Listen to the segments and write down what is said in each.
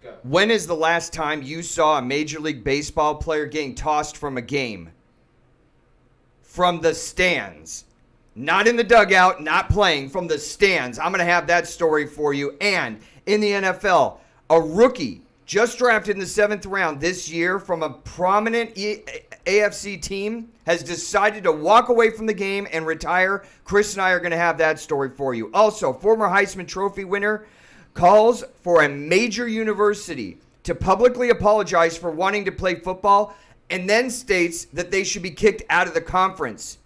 Go. When is the last time you saw a Major League Baseball player getting tossed from a game? From the stands. Not in the dugout, not playing, from the stands. I'm going to have that story for you. And in the NFL, a rookie just drafted in the 7th round this year from a prominent AFC team has decided to walk away from the game and retire. Chris and I are going to have that story for you. Also, former Heisman Trophy winner calls for a major university to publicly apologize for wanting to play football and then states that they should be kicked out of the conference.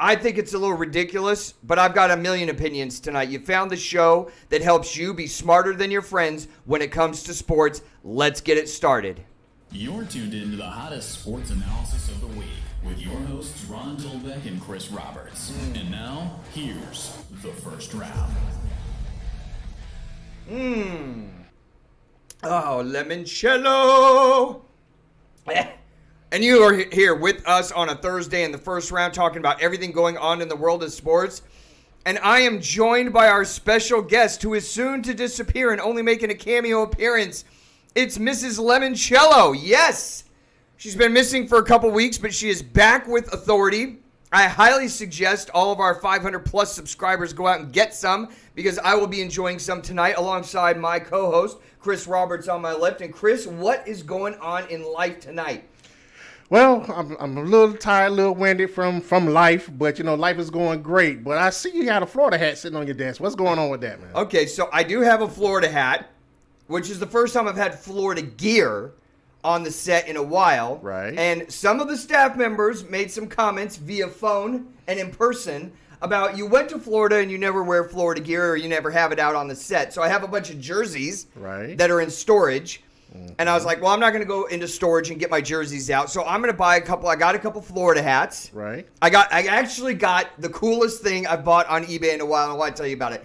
I think it's a little ridiculous, but I've got a million opinions tonight. You found the show that helps you be smarter than your friends when it comes to sports. Let's get it started. You're tuned in to the hottest sports analysis of the week with your hosts Ron Tolbeck and Chris Roberts. And now, here's the first round. Oh, limoncello. And you are here with us on a Thursday in the first round talking about everything going on in the world of sports. And I am joined by our special guest who is soon to disappear and only making a cameo appearance. It's Mrs. Limoncello. Yes, she's been missing for a couple weeks, but she is back with authority. I highly suggest all of our 500 plus subscribers go out and get some because I will be enjoying some tonight alongside my co-host, Chris Roberts on my left. And Chris, what is going on in life tonight? Well, I'm a little tired, a little winded from life, but, life is going great. But I see you got a Florida hat sitting on your desk. What's going on with that, man? Okay, so I do have a Florida hat, which is the first time I've had Florida gear on the set in a while. Right. And some of the staff members made some comments via phone and in person about you went to Florida and you never wear Florida gear or you never have it out on the set. So I have a bunch of jerseys that are in storage. And I was like, well, I'm not going to go into storage and get my jerseys out. So I'm going to buy a couple. I got a couple Florida hats. Right. I actually got the coolest thing I've bought on eBay in a while. And I want to tell you about it.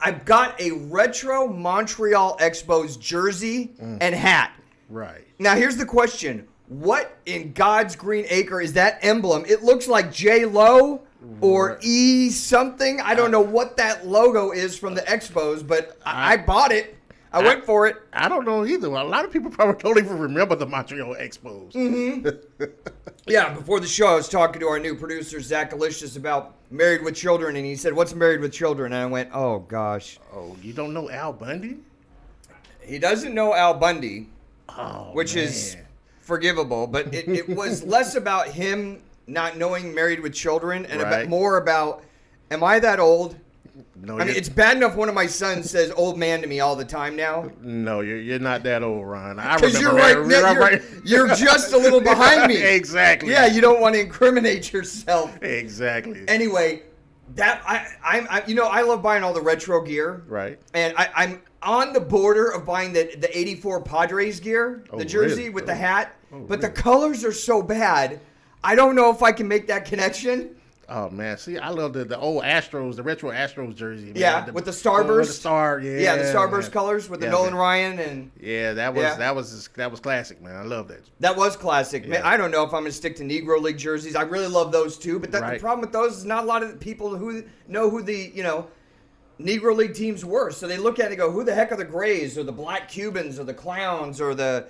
I've got a retro Montreal Expos jersey and hat. Right. Now, here's the question. What in God's green acre is that emblem? It looks like J-Lo or E something. I don't know what that logo is from the Expos, but I bought it. I went for it. I don't know either. A lot of people probably don't even remember the Montreal Expos. Mm-hmm. Yeah, before the show, I was talking to our new producer, Zach Alicious, about Married with Children, and he said, what's Married with Children? And I went, oh, gosh. Oh, you don't know Al Bundy? He doesn't know Al Bundy, which is forgivable, but it was less about him not knowing Married with Children and more about, am I that old? No, I mean, it's bad enough one of my sons says old man to me all the time now. No, you're not that old, Ron. I Because remember you're just a little behind me. Exactly. Yeah, you don't want to incriminate yourself. Exactly. Anyway, that I love buying all the retro gear. Right. And I'm on the border of buying the 84 Padres gear, the jersey with the hat. But the colors are so bad, I don't know if I can make that connection. Oh, man. See, I love the old Astros, the retro Astros jersey. Man. Yeah, with the starburst. With the star, Yeah, the starburst colors with the Nolan Ryan. And yeah, that was classic, man. I love that. That was classic. Man, I don't know if I'm going to stick to Negro League jerseys. I really love those too. But the problem with those is not a lot of people who know who the, Negro League teams were. So they look at it and go, who the heck are the Grays or the Black Cubans or the Clowns or the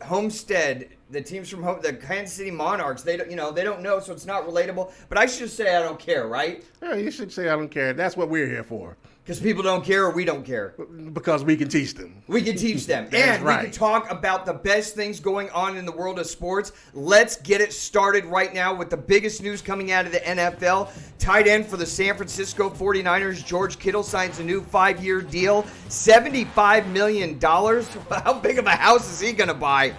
Homestead, the teams from the Kansas City Monarchs, they don't know, so it's not relatable. But I should say I don't care, right? Yeah, you should say I don't care. That's what we're here for. Because people don't care or we don't care. Because we can teach them. We can teach them. And we can talk about the best things going on in the world of sports. Let's get it started right now with the biggest news coming out of the NFL. Tight end for the San Francisco 49ers, George Kittle, signs a new 5-year deal, $75 million. How big of a house is he going to buy?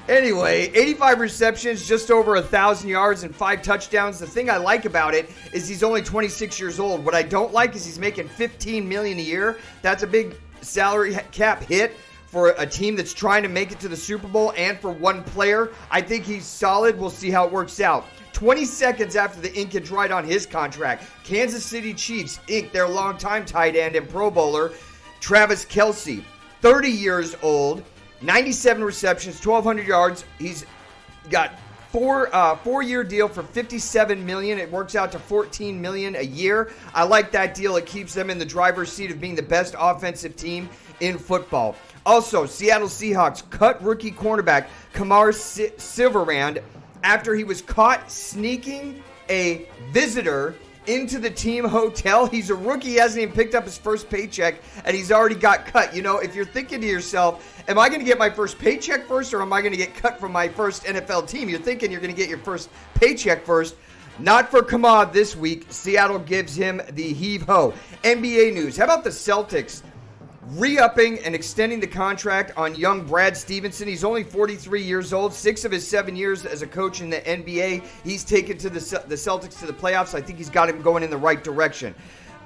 Anyway, 85 receptions, just over 1,000 yards, and 5 touchdowns. The thing I like about it is he's only 26 years old. What I don't like is he's making $15 million a year. That's a big salary cap hit for a team that's trying to make it to the Super Bowl and for one player. I think he's solid. We'll see how it works out. 20 seconds after the ink had dried on his contract, Kansas City Chiefs inked their longtime tight end and Pro Bowler, Travis Kelce, 30 years old. 97 receptions, 1,200 yards. He's got four-year deal for $57 million. It works out to $14 million a year. I like that deal. It keeps them in the driver's seat of being the best offensive team in football. Also, Seattle Seahawks cut rookie cornerback Kamar Silverand after he was caught sneaking a visitor into the team hotel. He's a rookie. He hasn't even picked up his first paycheck, and he's already got cut. You know, if you're thinking to yourself, am I going to get my first paycheck first, or am I going to get cut from my first NFL team? You're thinking you're going to get your first paycheck first. Not for Kamad this week. Seattle gives him the heave-ho. NBA news. How about the Celtics re-upping and extending the contract on young Brad Stevenson? He's only 43 years old. 6 of his 7 years as a coach in the NBA. He's taken to the Celtics to the playoffs. I think he's got him going in the right direction.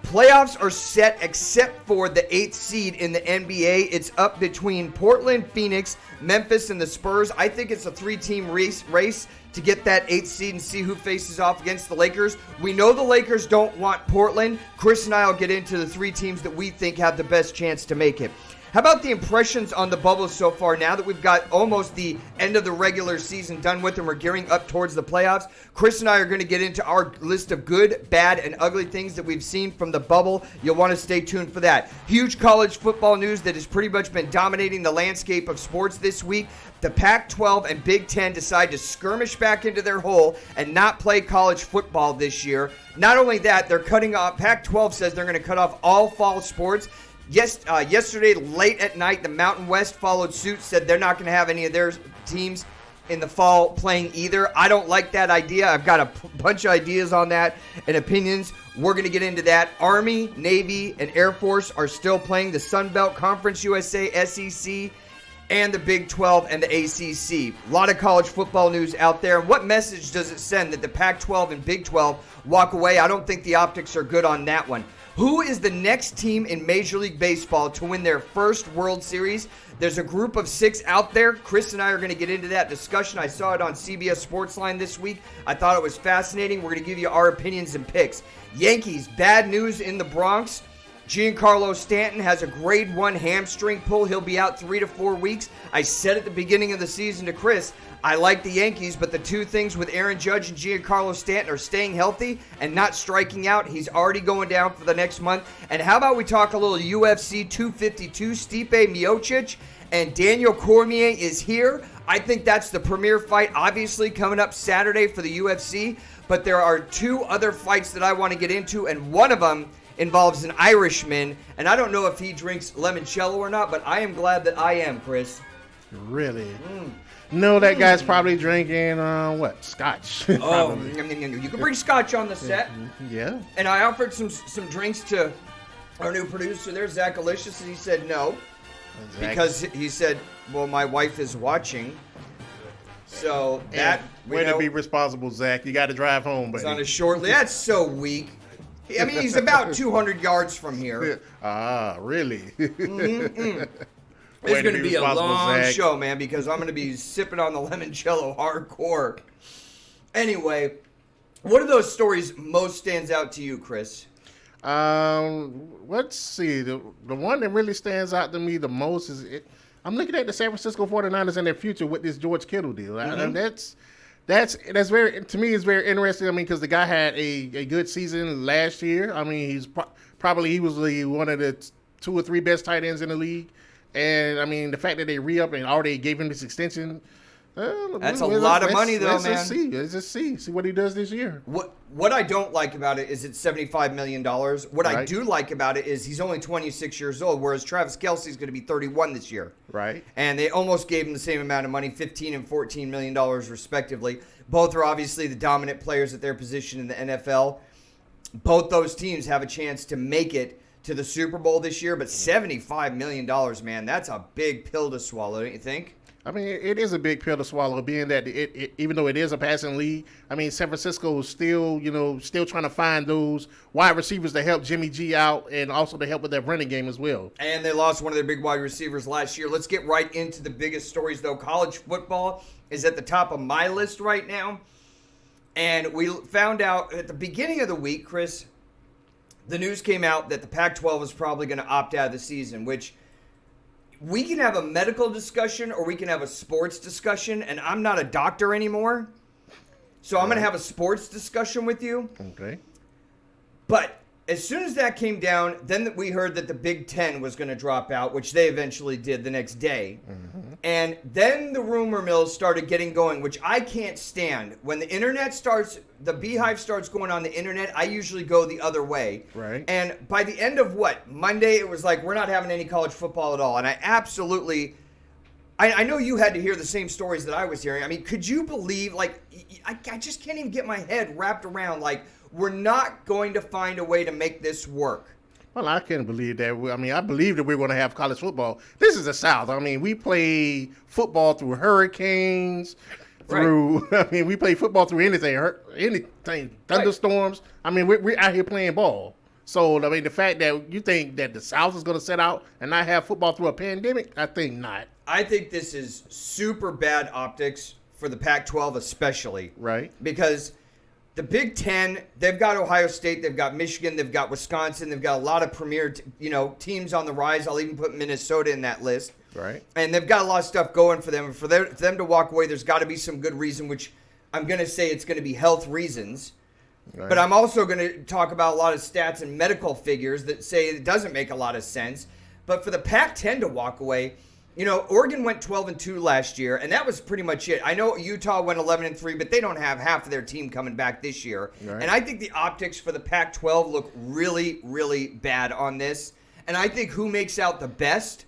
Playoffs are set except for the 8th seed in the NBA. It's up between Portland, Phoenix, Memphis, and the Spurs. I think it's a 3-team race to get that 8th seed and see who faces off against the Lakers. We know the Lakers don't want Portland. Chris and I will get into the 3 teams that we think have the best chance to make it. How about the impressions on the bubble so far now that we've got almost the end of the regular season done with and we're gearing up towards the playoffs? Chris and I are going to get into our list of good, bad, and ugly things that we've seen from the bubble. You'll want to stay tuned for that. Huge college football news that has pretty much been dominating the landscape of sports this week. The Pac-12 and Big Ten decide to skirmish back into their hole and not play college football this year. Not only that, they're cutting off, Pac-12 says they're going to cut off all fall sports. Yesterday, late at night, the Mountain West followed suit, said they're not going to have any of their teams in the fall playing either. I don't like that idea. I've got a bunch of ideas on that and opinions. We're going to get into that. Army, Navy, and Air Force are still playing the Sun Belt Conference, USA, SEC, and the Big 12 and the ACC. A lot of college football news out there. What message does it send that the Pac-12 and Big 12 walk away? I don't think the optics are good on that one. Who is the next team in Major League Baseball to win their first World Series? There's a group of 6 out there. Chris and I are going to get into that discussion. I saw it on CBS Sportsline this week. I thought it was fascinating. We're going to give you our opinions and picks. Yankees, bad news in the Bronx. Giancarlo Stanton has a grade 1 hamstring pull. He'll be out 3 to 4 weeks. I said at the beginning of the season to Chris, I like the Yankees, but the 2 things with Aaron Judge and Giancarlo Stanton are staying healthy and not striking out. He's already going down for the next month. And how about we talk a little UFC 252? Stipe Miocic and Daniel Cormier is here. I think that's the premier fight, obviously, coming up Saturday for the UFC. But there are 2 other fights that I want to get into, and one of them involves an Irishman. And I don't know if he drinks limoncello or not, but I am glad that I am, Chris. Really? No, that guy's probably drinking, scotch. Oh, you can bring scotch on the set. Yeah. And I offered some drinks to our new producer there, Zach Alicious, and he said no. Zach. Because he said, well, my wife is watching. So that... Way to be responsible, Zach. You got to drive home, buddy. It's on a short... That's so weak. I mean, he's about 200 yards from here. Ah, really? It's going to be a long show, man, because I'm going to be sipping on the limoncello hardcore. Anyway, what of those stories most stands out to you, Chris? Let's see. The one that really stands out to me the most is I'm looking at the San Francisco 49ers and their future with this George Kittle deal. And that's very, to me, it's very interesting. I mean, because the guy had a good season last year. I mean, he was one of the 2 or 3 best tight ends in the league. And, I mean, the fact that they re-up and already gave him this extension. That's a lot of money, though, man. Let's just see what he does this year. What I don't like about it is it's $75 million. What I do like about it is he's only 26 years old, whereas Travis Kelce's going to be 31 this year. Right. And they almost gave him the same amount of money, $15 and $14 million respectively. Both are obviously the dominant players at their position in the NFL. Both those teams have a chance to make it to the Super Bowl this year, but $75 million, man, that's a big pill to swallow, don't you think? I mean, it is a big pill to swallow, being that even though it is a passing league, I mean, San Francisco is still trying to find those wide receivers to help Jimmy G out and also to help with that running game as well. And they lost one of their big wide receivers last year. Let's get right into the biggest stories, though. College football is at the top of my list right now. And we found out at the beginning of the week, Chris, the news came out that the Pac-12 is probably going to opt out of the season, which we can have a medical discussion or we can have a sports discussion, and I'm not a doctor anymore. So I'm going to have a sports discussion with you. Okay. But as soon as that came down, then we heard that the Big Ten was going to drop out, which they eventually did the next day. Mm-hmm. And then the rumor mill started getting going, which I can't stand. When the internet starts, the beehive starts going on the internet, I usually go the other way. Right. And by the end of Monday, it was like, we're not having any college football at all. And I absolutely... I know you had to hear the same stories that I was hearing. I mean, could you believe, I just can't even get my head wrapped around, we're not going to find a way to make this work. Well, I can't believe that. I believe that we're going to have college football. This is the South. We play football through hurricanes, we play football through anything, thunderstorms. Right. We're out here playing ball. So, the fact that you think that the South is going to set out and not have football through a pandemic, I think not. I think this is super bad optics for the Pac-12 especially. Right. Because the Big Ten, they've got Ohio State, they've got Michigan, they've got Wisconsin, they've got a lot of premier teams on the rise. I'll even put Minnesota in that list. Right. And they've got a lot of stuff going for them. And for them to walk away, there's got to be some good reason, which I'm going to say it's going to be health reasons. Right. But I'm also going to talk about a lot of stats and medical figures that say it doesn't make a lot of sense. But for the Pac-10 to walk away, Oregon went 12-2 last year, and that was pretty much it. I know Utah went 11-3, but they don't have half of their team coming back this year. Right. And I think the optics for the Pac-12 look really, really bad on this. And I think who makes out the best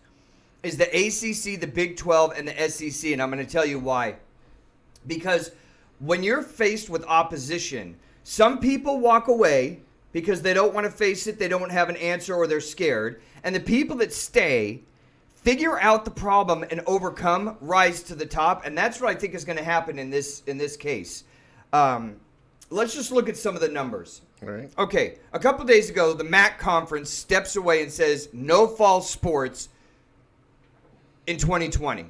is the ACC, the Big 12, and the SEC, and I'm going to tell you why. Because when you're faced with opposition, some people walk away because they don't want to face it, they don't have an answer, or they're scared. And the people that stay figure out the problem and overcome, rise to the top, and that's what I think is going to happen in this case. Let's just look at some of the numbers. Right. Okay, a couple days ago, the MAC conference steps away and says no fall sports in 2020.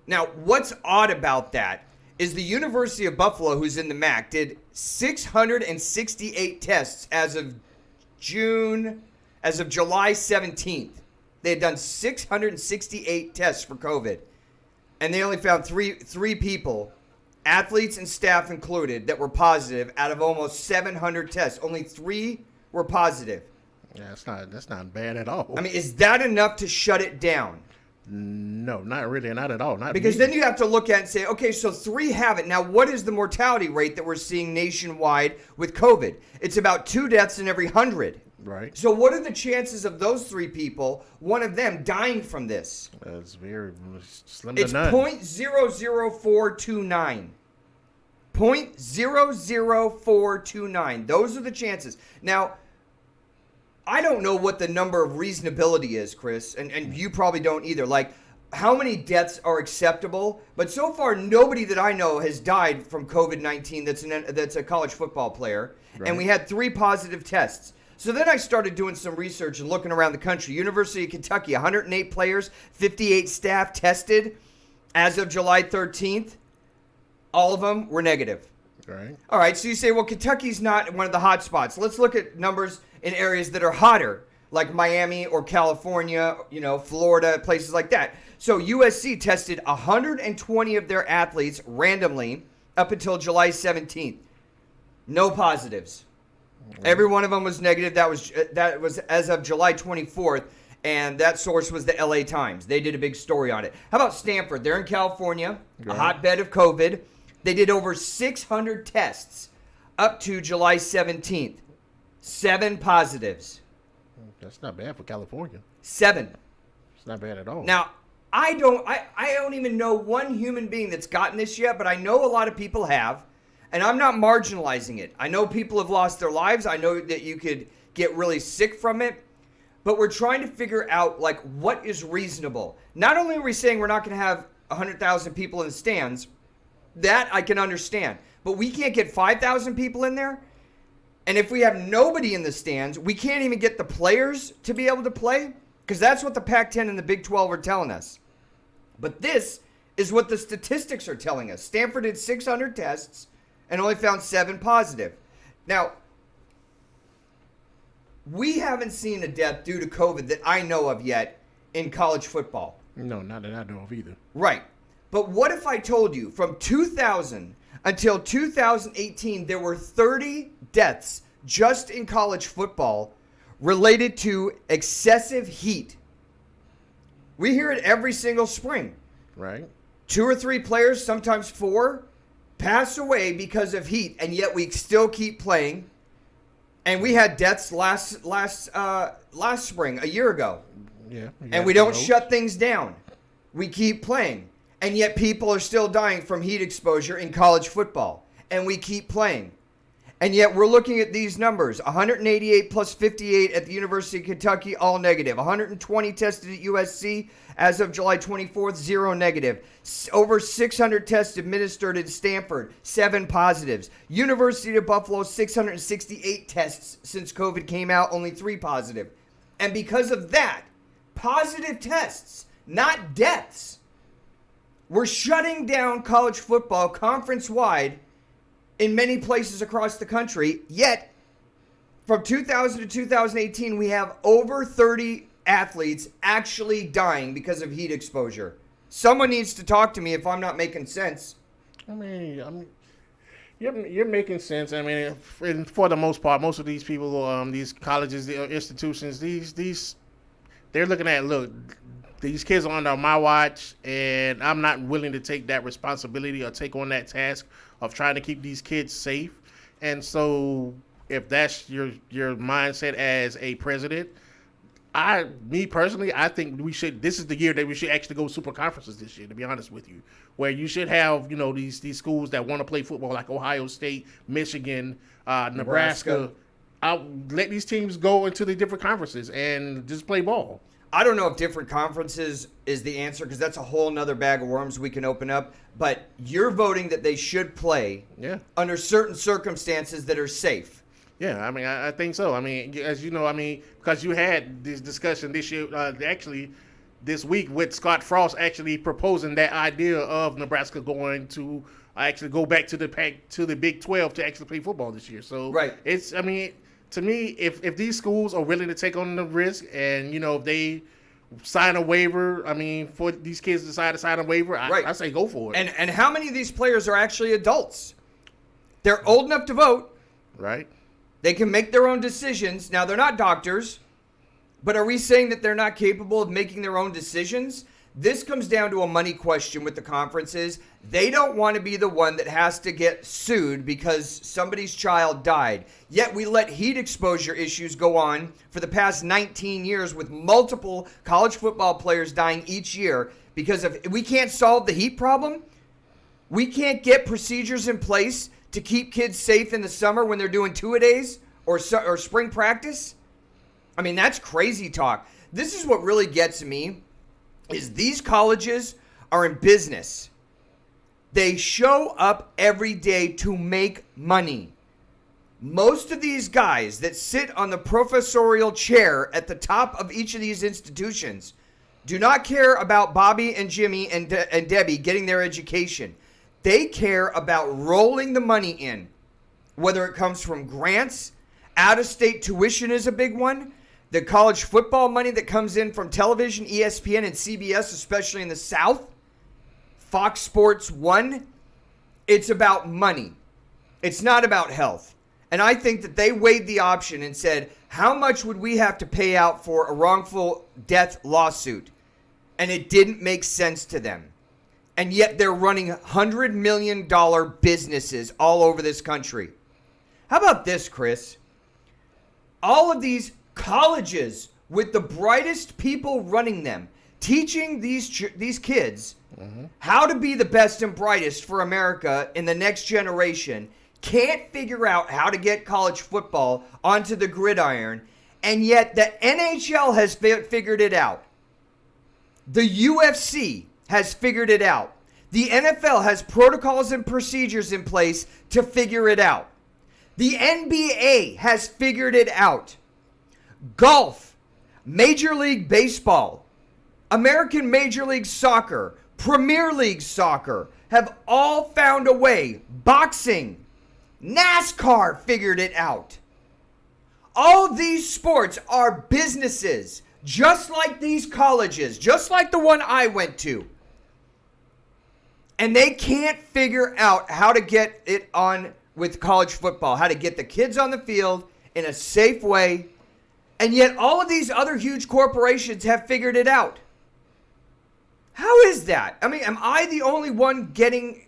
Now, what's odd about that is the University of Buffalo, who's in the MAC, did 668 tests as of July 17th. They had done 668 tests for COVID, and they only found three people, athletes and staff included, that were positive out of almost 700 tests. Only 3 were positive. Yeah, that's not bad at all. Is that enough to shut it down? No, not really, not at all. Because then you have to look at it and say, okay, so 3 have it. Now, what is the mortality rate that we're seeing nationwide with COVID? It's about 2 deaths in every 100. Right. So what are the chances of those 3 people, one of them, dying from this? That's very slim to none. It's 0.00429. 0.00429. Those are the chances. Now, I don't know what the number of reasonability is, Chris, and you probably don't either. How many deaths are acceptable? But so far, nobody that I know has died from COVID-19 that's a college football player. Right. And we had 3 positive tests. So then I started doing some research and looking around the country. University of Kentucky, 108 players, 58 staff tested as of July 13th. All of them were negative. Right. All right, so you say, well, Kentucky's not one of the hot spots. Let's look at numbers in areas that are hotter, like Miami or California, Florida, places like that. So USC tested 120 of their athletes randomly up until July 17th. No positives. Every one of them was negative. That was as of July 24th, and that source was the LA Times. They did a big story on it. How about Stanford? They're in California, a hotbed of COVID. They did over 600 tests up to July 17th. 7 positives. That's not bad for California. 7. It's not bad at all. Now, I don't even know one human being that's gotten this yet, but I know a lot of people have. And I'm not marginalizing it. I know people have lost their lives. I know that you could get really sick from it. But we're trying to figure out, what is reasonable. Not only are we saying we're not going to have 100,000 people in the stands, that I can understand. But we can't get 5,000 people in there. And if we have nobody in the stands, we can't even get the players to be able to play. Because that's what the Pac-10 and the Big 12 are telling us. But this is what the statistics are telling us. Stanford did 600 tests and only found 7 positive. Now, we haven't seen a death due to COVID that I know of yet in college football. No, not that I know of either. Right. But what if I told you from 2000 until 2018, there were 30 deaths just in college football related to excessive heat. We hear it every single spring. Right. 2 or 3 players, sometimes 4, pass away because of heat, and yet we still keep playing. And we had deaths last spring, a year ago. Yeah. And we don't shut things down. We keep playing. And yet people are still dying from heat exposure in college football. And we keep playing. And yet we're looking at these numbers. 188 plus 58 at the University of Kentucky, all negative. 120 tested at USC as of July 24th, 0 negative. Over 600 tests administered at Stanford, 7 positives. University of Buffalo, 668 tests since COVID came out, only 3 positive. And because of that, positive tests, not deaths, we're shutting down college football conference-wide in many places across the country. Yet, from 2000 to 2018, we have over 30 athletes actually dying because of heat exposure. Someone needs to talk to me if I'm not making sense. I mean, you're making sense. I mean, for the most part, most of these people, these colleges, institutions, they're looking at, look, these kids are under my watch, and I'm not willing to take that responsibility or take on that task of trying to keep these kids safe. And so if that's your mindset as a president, me personally, I think this is the year that we should actually go super conferences this year, to be honest with you, where you should have, these schools that want to play football like Ohio State, Michigan, Nebraska. I'll let these teams go into the different conferences and just play ball. I don't know if different conferences is the answer, because that's a whole nother bag of worms we can open up. But you're voting that they should play under certain circumstances that are safe. Yeah, I mean, I think so. I mean, as you know, because you had this discussion this year, actually this week, with Scott Frost actually proposing that idea of Nebraska going to actually go back to the Big 12 to actually play football this year. So right. To me, if these schools are willing to take on the risk, and if they sign a waiver, for these kids to decide to sign a waiver, I say go for it. And how many of these players are actually adults? They're old enough to vote. Right. They can make their own decisions. Now, they're not doctors, but are we saying that they're not capable of making their own decisions? This comes down to a money question with the conferences. They don't want to be the one that has to get sued because somebody's child died. Yet we let heat exposure issues go on for the past 19 years, with multiple college football players dying each year because we can't solve the heat problem. We can't get procedures in place to keep kids safe in the summer when they're doing two-a-days or spring practice. That's crazy talk. This is what really gets me. Is these colleges are in business. They show up every day to make money. Most of these guys that sit on the professorial chair at the top of each of these institutions do not care about Bobby and Jimmy and Debbie getting their education. They care about rolling the money in, whether it comes from grants, out-of-state tuition is a big one, the college football money that comes in from television, ESPN, and CBS, especially in the South, Fox Sports 1, it's about money. It's not about health. And I think that they weighed the option and said, how much would we have to pay out for a wrongful death lawsuit? And it didn't make sense to them. And yet they're running $100 million businesses all over this country. How about this, Chris? All of these colleges with the brightest people running them, teaching these kids how to be the best and brightest for America in the next generation, can't figure out how to get college football onto the gridiron, and yet the NHL has figured it out. The UFC has figured it out. The NFL has protocols and procedures in place to figure it out. The NBA has figured it out. Golf, Major League Baseball, American Major League Soccer, Premier League Soccer have all found a way. Boxing, NASCAR figured it out. All these sports are businesses, just like these colleges, just like the one I went to. And they can't figure out how to get it on with college football, how to get the kids on the field in a safe way, and yet all of these other huge corporations have figured it out. How is that? I mean, am I the only one getting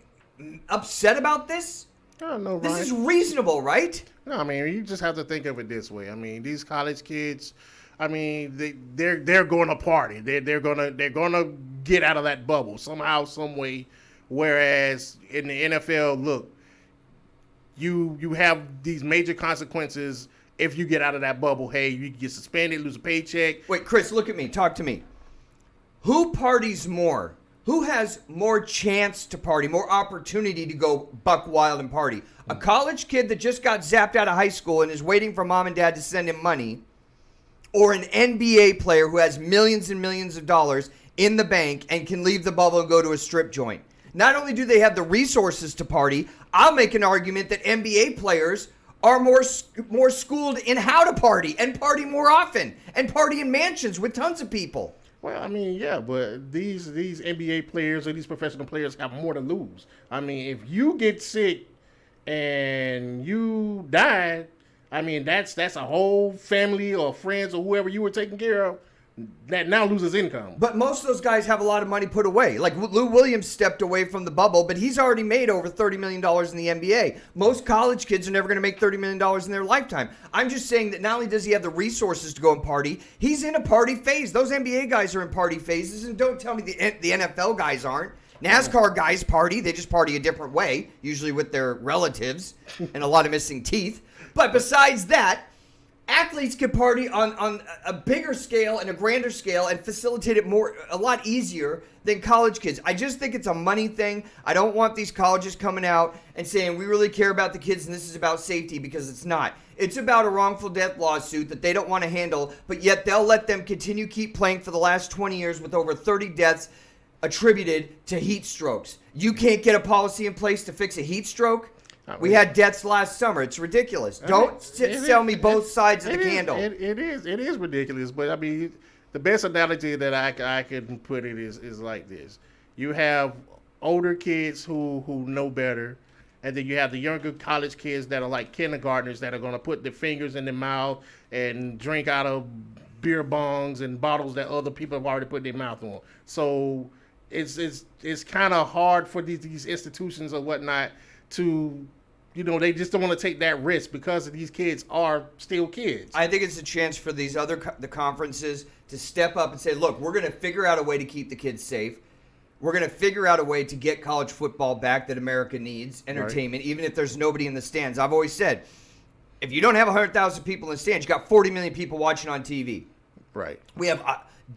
upset about this? I don't know, Ryan. This is reasonable, right? No, I mean, you just have to think of it this way. I mean, these college kids, I mean, they're going to party. They're gonna get out of that bubble somehow, some way. Whereas in the NFL, look, you have these major consequences if you get out of that bubble. Hey, you get suspended, lose a paycheck. Wait, Chris, look at me. Talk to me. Who parties more? Who has more chance to party, more opportunity to go buck wild and party? A college kid that just got zapped out of high school and is waiting for mom and dad to send him money, or an NBA player who has millions and millions of dollars in the bank and can leave the bubble and go to a strip joint? Not only do they have the resources to party, I'll make an argument that NBA players are more schooled in how to party and party more often and party in mansions with tons of people. Well, I mean, yeah, but these NBA players or these professional players have more to lose. I mean, if you get sick and you die, I mean, that's a whole family or friends or whoever you were taking care of that now loses income. But most of those guys have a lot of money put away. Like Lou Williams stepped away from the bubble, but he's already made over $30 million in the NBA. Most college kids are never going to make $30 million in their lifetime. I'm just saying that not only does he have the resources to go and party, he's in a party phase. Those NBA guys are in party phases, and don't tell me the NFL guys aren't. NASCAR guys party. They just party a different way, usually with their relatives and a lot of missing teeth. But besides that, athletes can party on a bigger scale and a grander scale and facilitate it a lot easier than college kids. I just think it's a money thing. I don't want these colleges coming out and saying we really care about the kids and this is about safety, because it's not. It's about a wrongful death lawsuit that they don't want to handle, but yet they'll let them keep playing for the last 20 years with over 30 deaths attributed to heat strokes. You can't get a policy in place to fix a heat stroke? We had deaths last summer. It's ridiculous. Don't sell me both sides of the candle. It is ridiculous. But I mean, the best analogy that I can put it is like this: you have older kids who know better, and then you have the younger college kids that are like kindergartners that are going to put their fingers in their mouth and drink out of beer bongs and bottles that other people have already put their mouth on. So it's kind of hard for these institutions or whatnot to, they just don't want to take that risk because these kids are still kids. I think it's a chance for these the conferences to step up and say, look, we're going to figure out a way to keep the kids safe. We're going to figure out a way to get college football back that America needs, entertainment, right, even if there's nobody in the stands. I've always said, if you don't have 100,000 people in the stands, you got 40 million people watching on TV. Right. We have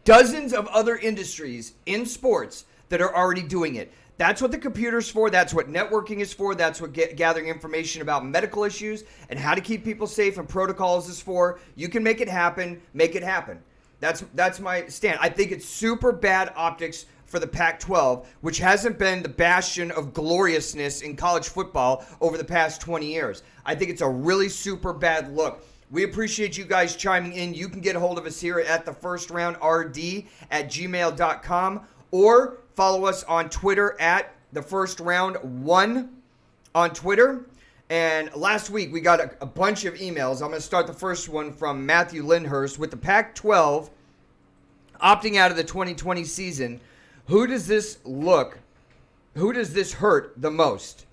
dozens of other industries in sports that are already doing it. That's what the computer's for. That's what networking is for. That's what gathering information about medical issues and how to keep people safe and protocols is for. You can make it happen. Make it happen. That's my stand. I think it's super bad optics for the Pac-12, which hasn't been the bastion of gloriousness in college football over the past 20 years. I think it's a really super bad look. We appreciate you guys chiming in. You can get a hold of us here at thefirstrroundrd@gmail.com or follow us on Twitter at thefirstraround1 on Twitter. And last week we got a bunch of emails. I'm going to start the first one from Matthew Lindhurst. With the Pac-12 opting out of the 2020 season, who does this hurt the most?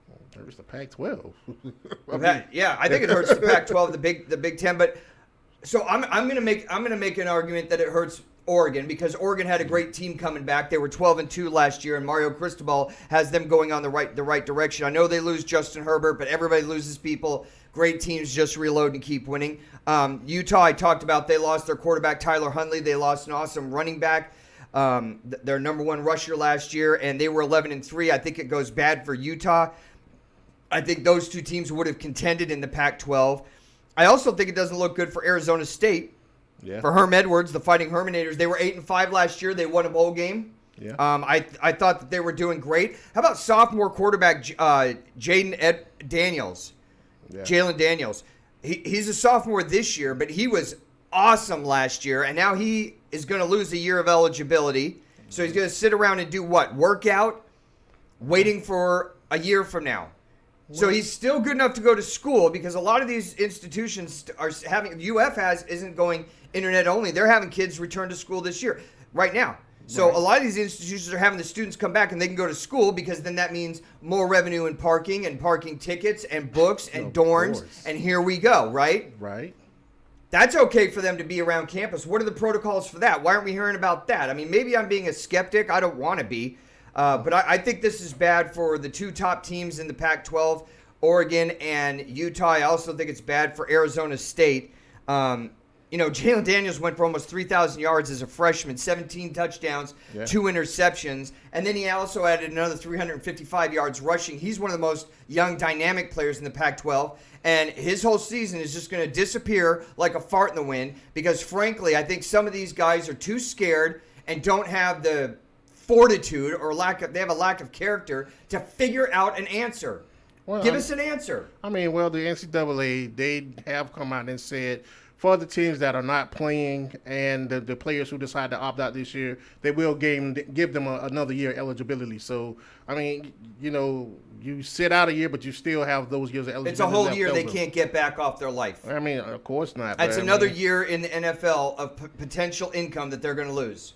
It hurts the Pac-12. Yeah, I think it hurts the Pac-12, the Big Ten. But so I'm gonna make an argument that it hurts Oregon, because Oregon had a great team coming back. They were 12-2 last year, and Mario Cristobal has them going on the right direction. I know they lose Justin Herbert, but everybody loses people. Great teams just reload and keep winning. Utah, I talked about, they lost their quarterback Tyler Huntley. They lost an awesome running back, their number one rusher last year, and they were 11-3. I think it goes bad for Utah. I think those two teams would have contended in the Pac-12. I also think it doesn't look good for Arizona State. Yeah. For Herm Edwards, the Fighting Herminators, they were 8-5 last year. They won a bowl game. Yeah. I thought that they were doing great. How about sophomore quarterback Jalen Daniels? Yeah. Jalen Daniels. He's a sophomore this year, but he was awesome last year, and now he is going to lose a year of eligibility. So he's going to sit around and do what? Work out, waiting for a year from now. So he's still good enough to go to school because a lot of these institutions are having, isn't going internet only. They're having kids return to school this year, right now. So a lot of these institutions are having the students come back and they can go to school because then that means more revenue in parking and parking tickets and books and dorms. And here we go, right? Right. That's okay for them to be around campus. What are the protocols for that? Why aren't we hearing about that? I mean, maybe I'm being a skeptic. I don't want to be. But I think this is bad for the two top teams in the Pac-12, Oregon and Utah. I also think it's bad for Arizona State. Jalen Daniels went for almost 3,000 yards as a freshman, 17 touchdowns, 2 interceptions, and then he also added another 355 yards rushing. He's one of the most young, dynamic players in the Pac-12, and his whole season is just going to disappear like a fart in the wind because, frankly, I think some of these guys are too scared and don't have the fortitude or they have a lack of character to figure out an answer. Give us an answer. I mean, the NCAA, they have come out and said for the teams that are not playing and the players who decide to opt out this year, they will give them another year eligibility. So, I mean, you sit out a year, but you still have those years of eligibility. It's a whole year they can't get back off their life. I mean, of course not. That's another year in the NFL of potential income that they're going to lose.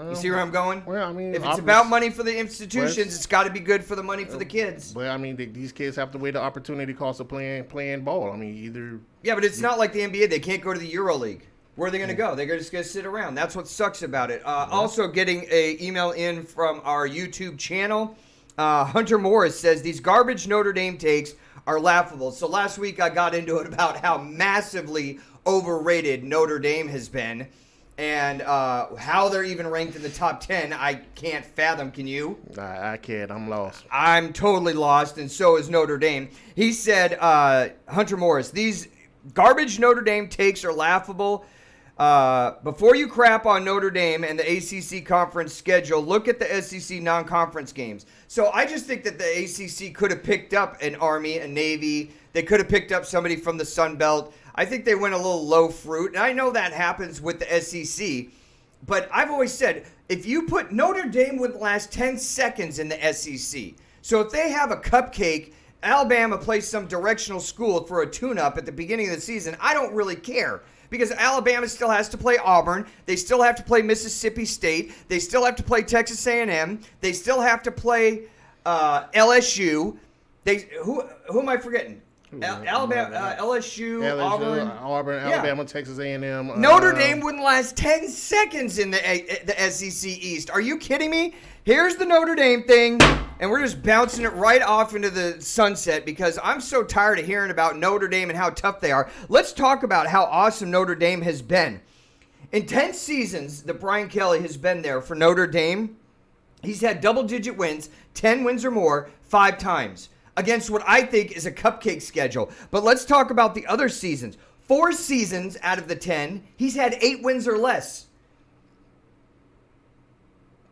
You see where I'm going? Well, I mean, if it's about money for the institutions, it's got to be good for the money for the kids. But I mean, these kids have to weigh the opportunity cost of playing ball. I mean, either. Yeah, but it's not like the NBA. They can't go to the EuroLeague. Where are they going to go? They're just going to sit around. That's what sucks about it. Also, getting a email in from our YouTube channel. Hunter Morris says these garbage Notre Dame takes are laughable. So last week I got into it about how massively overrated Notre Dame has been. And how they're even ranked in the top 10, I can't fathom. Can you? I can't. I'm lost. I'm totally lost, and so is Notre Dame. He said, Hunter Morris, these garbage Notre Dame takes are laughable. Before you crap on Notre Dame and the ACC conference schedule, look at the SEC non-conference games. So I just think that the ACC could have picked up an Army, a Navy. They could have picked up somebody from the Sun Belt. I think they went a little low fruit, and I know that happens with the SEC, but I've always said, if you put Notre Dame wouldn't last 10 seconds in the SEC. So if they have a cupcake, Alabama plays some directional school for a tune-up at the beginning of the season, I don't really care. Because Alabama still has to play Auburn. They still have to play Mississippi State. They still have to play Texas A&M. They still have to play LSU. Who am I forgetting? Alabama, LSU, Auburn, Alabama, Texas A&M. Notre Dame wouldn't last 10 seconds in the SEC East. Are you kidding me? Here's the Notre Dame thing, and we're just bouncing it right off into the sunset because I'm so tired of hearing about Notre Dame and how tough they are. Let's talk about how awesome Notre Dame has been. In 10 seasons that Brian Kelly has been there for Notre Dame, he's had double-digit wins, 10 wins or more, 5 times. Against what I think is a cupcake schedule. But let's talk about the other seasons. 4 seasons out of the 10, he's had 8 wins or less.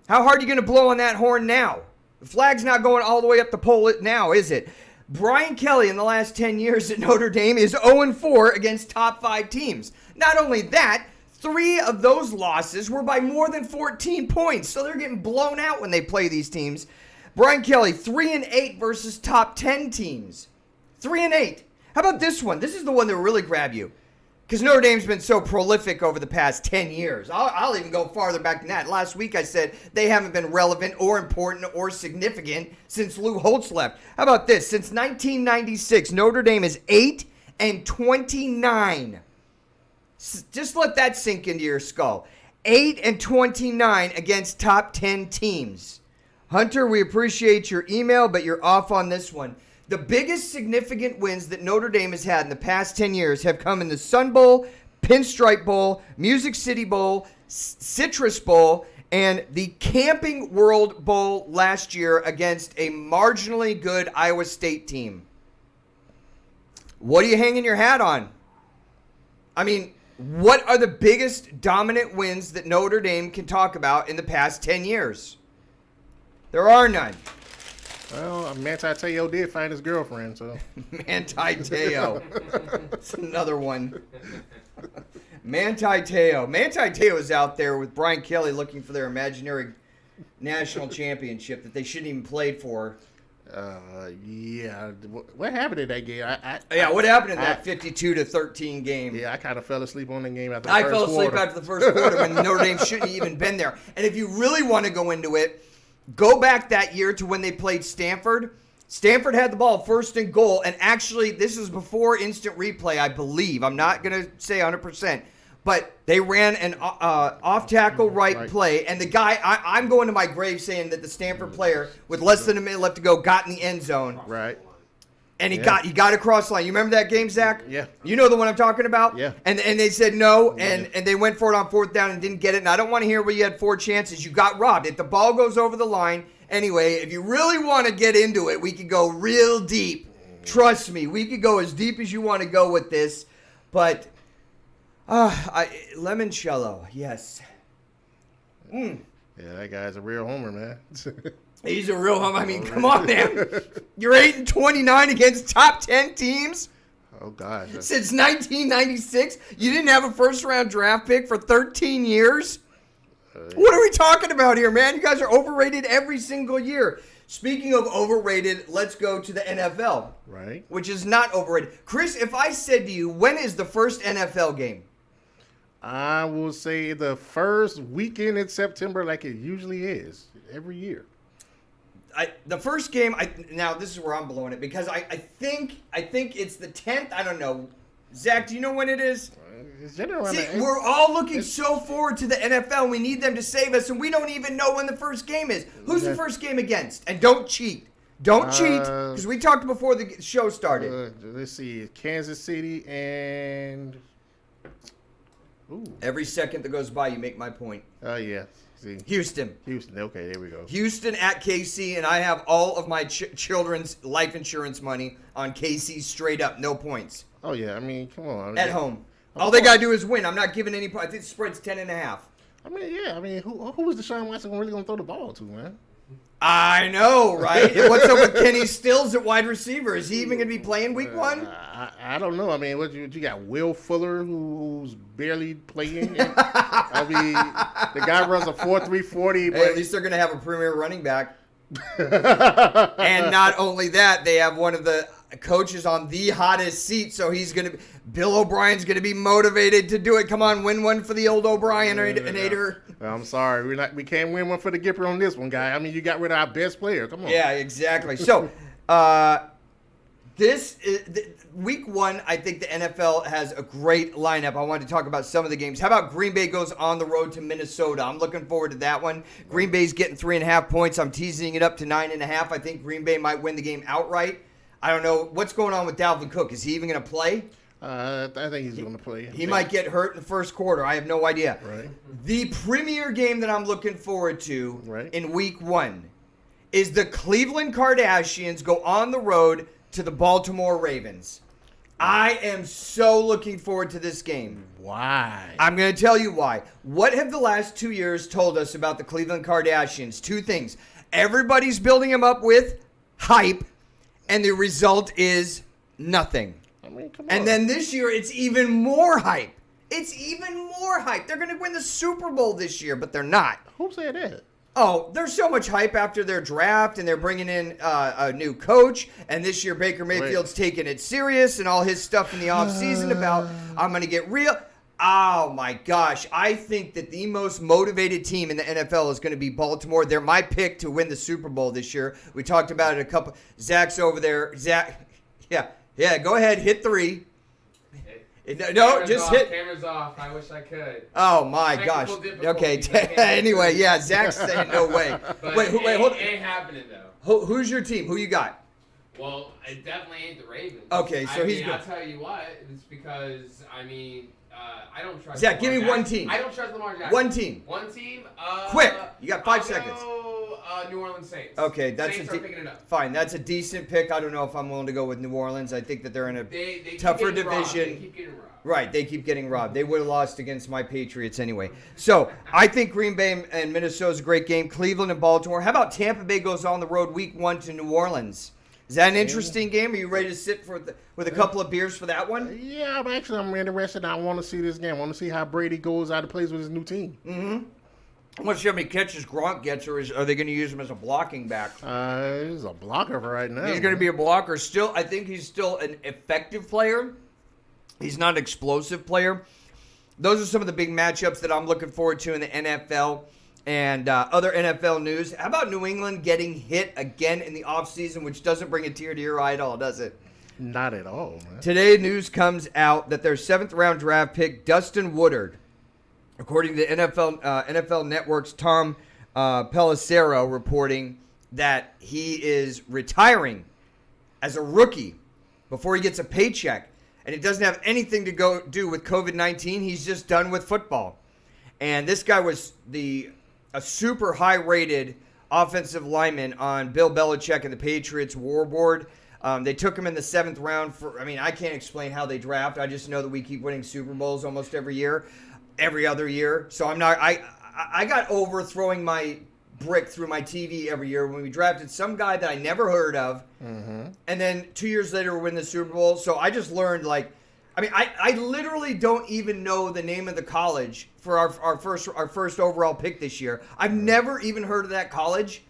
How hard are you going to blow on that horn now? The flag's not going all the way up the pole now, is it? Brian Kelly in the last 10 years at Notre Dame is 0-4 against top 5 teams. Not only that, 3 of those losses were by more than 14 points. So they're getting blown out when they play these teams. Brian Kelly, 3-8 versus top 10 teams. 3-8. How about this one? This is the one that will really grab you. Because Notre Dame's been so prolific over the past 10 years. I'll even go farther back than that. Last week I said they haven't been relevant or important or significant since Lou Holtz left. How about this? Since 1996, Notre Dame is 8-29. Just let that sink into your skull. 8-29 against top 10 teams. Hunter, we appreciate your email, but you're off on this one. The biggest significant wins that Notre Dame has had in the past 10 years have come in the Sun Bowl, Pinstripe Bowl, Music City Bowl, Citrus Bowl, and the Camping World Bowl last year against a marginally good Iowa State team. What are you hanging your hat on? I mean, what are the biggest dominant wins that Notre Dame can talk about in the past 10 years? There are none. Well, Manti Te'o did find his girlfriend, so. Manti Te'o. That's another one. Manti Te'o. Manti Te'o is out there with Brian Kelly looking for their imaginary national championship that they shouldn't even played for. Yeah. What happened in that game? What happened in that 52-13 game? Yeah, I kind of fell asleep on the game after the I first fell asleep quarter. after the first quarter when Notre Dame shouldn't have even been there. And if you really want to go into it, go back that year to when they played Stanford. Stanford had the ball first and goal, and actually this is before instant replay, I believe. I'm not going to say 100%. But they ran an off-tackle right play, and the guy, I'm going to my grave saying that the Stanford player, with less than a minute left to go, got in the end zone. Right. And he got across the line. You remember that game, Zach? Yeah. You know the one I'm talking about? Yeah. And they said no, and they went for it on fourth down and didn't get it. And I don't want to hear where you had 4 chances. You got robbed. If the ball goes over the line, anyway, if you really want to get into it, we could go real deep. Trust me, we could go as deep as you want to go with this. But... Limoncello, yes. Yeah, that guy's a real homer, man. He's a real homer. I mean, come on, man. You're 8-29 against top 10 teams. Oh gosh. Since 1996, you didn't have a first-round draft pick for 13 years. What are we talking about here, man? You guys are overrated every single year. Speaking of overrated, let's go to the NFL. Right. Which is not overrated. Chris, if I said to you, when is the first NFL game? I will say the first weekend in September, like it usually is every year. The first game. Now this is where I'm blowing it because I think it's the 10th. I don't know. Zach, do you know when it is? It's generally See, we're all looking so forward to the NFL. We need them to save us, and we don't even know when the first game is. Who's the first game against? And don't cheat. Don't cheat, because we talked before the show started. Let's see. Kansas City and... Ooh. Every second that goes by, you make my point. Oh, yeah. See. Houston. Okay, there we go. Houston at KC, and I have all of my children's life insurance money on KC straight up. No points. Oh, yeah. I mean, come on. At home. All they got to do is win. I'm not giving any points. I think the spread's 10.5. I mean, yeah. I mean, who is Deshaun Watson really going to throw the ball to, man? I know, right? And what's up with Kenny Stills at wide receiver? Is he even going to be playing week 1? I don't know. I mean, you got Will Fuller, who's barely playing. I mean, the guy runs a 4.3 40. Hey, at least they're going to have a premier running back. And not only that, they have one of the coaches on the hottest seat, so Bill O'Brien's going to be motivated to do it. Come on, win one for the old O'Brien-ator. I'm sorry, we can't win one for the Gipper on this one, guy. I mean, you got rid of our best player. Come on. Yeah, exactly. So, this is week 1. I think the NFL has a great lineup. I wanted to talk about some of the games. How about Green Bay goes on the road to Minnesota? I'm looking forward to that one. Green Bay's getting 3.5 points. I'm teasing it up to 9.5. I think Green Bay might win the game outright. I don't know what's going on with Dalvin Cook. Is he even going to play? I think he's going to play. He might get hurt in the first quarter. I have no idea. Right. The premier game that I'm looking forward to in week 1 is the Cleveland Kardashians go on the road to the Baltimore Ravens. I am so looking forward to this game. Why? I'm going to tell you why. What have the last 2 years told us about the Cleveland Kardashians? 2 things. Everybody's building them up with hype, and the result is nothing. I mean, come on. And then this year, it's even more hype. It's even more hype. They're going to win the Super Bowl this year, but they're not. Who said that? Oh, there's so much hype after their draft, and they're bringing in a new coach. And this year, Baker Mayfield's taking it serious, and all his stuff in the offseason about, I'm going to get real. Oh, my gosh. I think that the most motivated team in the NFL is going to be Baltimore. They're my pick to win the Super Bowl this year. We talked about it a couple. Zach's over there. Zach, yeah, go ahead. Hit 3. No, just hit. Camera's off. I wish I could. Oh, my gosh. Okay, anyway, yeah, Zach's saying no way. But wait, hold on. It ain't happening, though. Who's your team? Who you got? Well, it definitely ain't the Ravens. Okay, so he's good. I'll tell you what. It's because, I don't trust Zach, give me Lamar one Jackson. team. I don't trust Lamar Jackson. One team. One team? Quick. You got 5 I'll seconds. Go, New Orleans Saints. Okay, that's Saints are picking it up. fine. That's a decent pick. I don't know if I'm willing to go with New Orleans. I think that they're in a They tougher keep division. They keep getting robbed. Right, they keep getting robbed. They would have lost against my Patriots anyway. So I think Green Bay and Minnesota's a great game. Cleveland and Baltimore. How about Tampa Bay goes on the road week 1 to New Orleans? Is that an interesting game? Are you ready to sit with a couple of beers for that one? Yeah, I'm interested. I want to see this game. I want to see how Brady goes out of place with his new team. Mm-hmm. I'm going to see how many catches Gronk gets, or are they going to use him as a blocking back? He's a blocker for right now. He's going to be a blocker. Still, I think he's still an effective player. He's not an explosive player. Those are some of the big matchups that I'm looking forward to in the NFL and other NFL news. How about New England getting hit again in the offseason, which doesn't bring a tear to your eye at all, does it? Not at all, man. Today, news comes out that their 7th-round draft pick, Dustin Woodard, according to NFL Network's Tom Pelissero, reporting that he is retiring as a rookie before he gets a paycheck. And it doesn't have anything to do with COVID-19. He's just done with football. And this guy was a super high-rated offensive lineman on Bill Belichick and the Patriots war board. They took him in the 7th round. I can't explain how they draft. I just know that we keep winning Super Bowls almost every other year. So I got over throwing my brick through my TV every year when we drafted some guy that I never heard of, and then 2 years later we win the Super Bowl. So I just learned, I literally don't even know the name of the college for our first overall pick this year. I've never even heard of that college,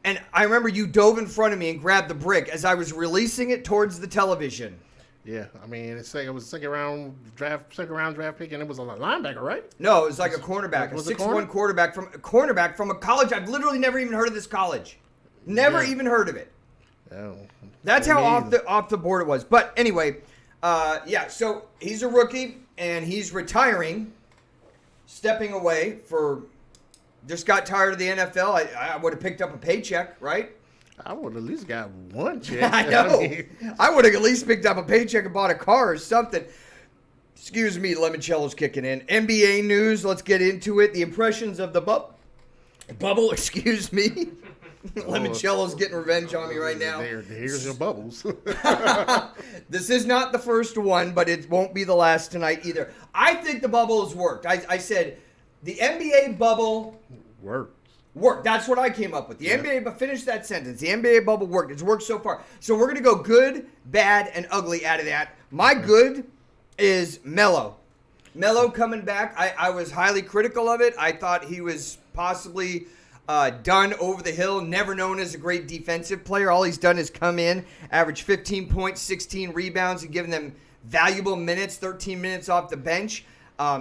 and I remember you dove in front of me and grabbed the brick as I was releasing it towards the television. Yeah, I mean, it was a second round draft pick, and it was a linebacker, right? No, it was like a cornerback, a 6'1" cornerback from a college. I've literally never even heard of this college. Never even heard of it. Oh, That's how off the board it was. But anyway, so he's a rookie, and he's retiring, stepping away just got tired of the NFL. I would have picked up a paycheck, right? I would have at least got one check. I know. I would have at least picked up a paycheck and bought a car or something. Excuse me, limoncello's kicking in. NBA news, let's get into it. The impressions of the bubble, excuse me. Limoncello's getting revenge on me right now. Here's your bubbles. This is not the first one, but it won't be the last tonight either. I think the bubble has worked. I said the NBA bubble worked. That's what I came up with. The NBA, but finish that sentence. The NBA bubble worked. It's worked so far. So we're going to go good, bad, and ugly out of that. My good is Melo. Melo coming back. I was highly critical of it. I thought he was possibly done over the hill, never known as a great defensive player. All he's done is come in, average 15 points, 16 rebounds, and given them valuable minutes, 13 minutes off the bench.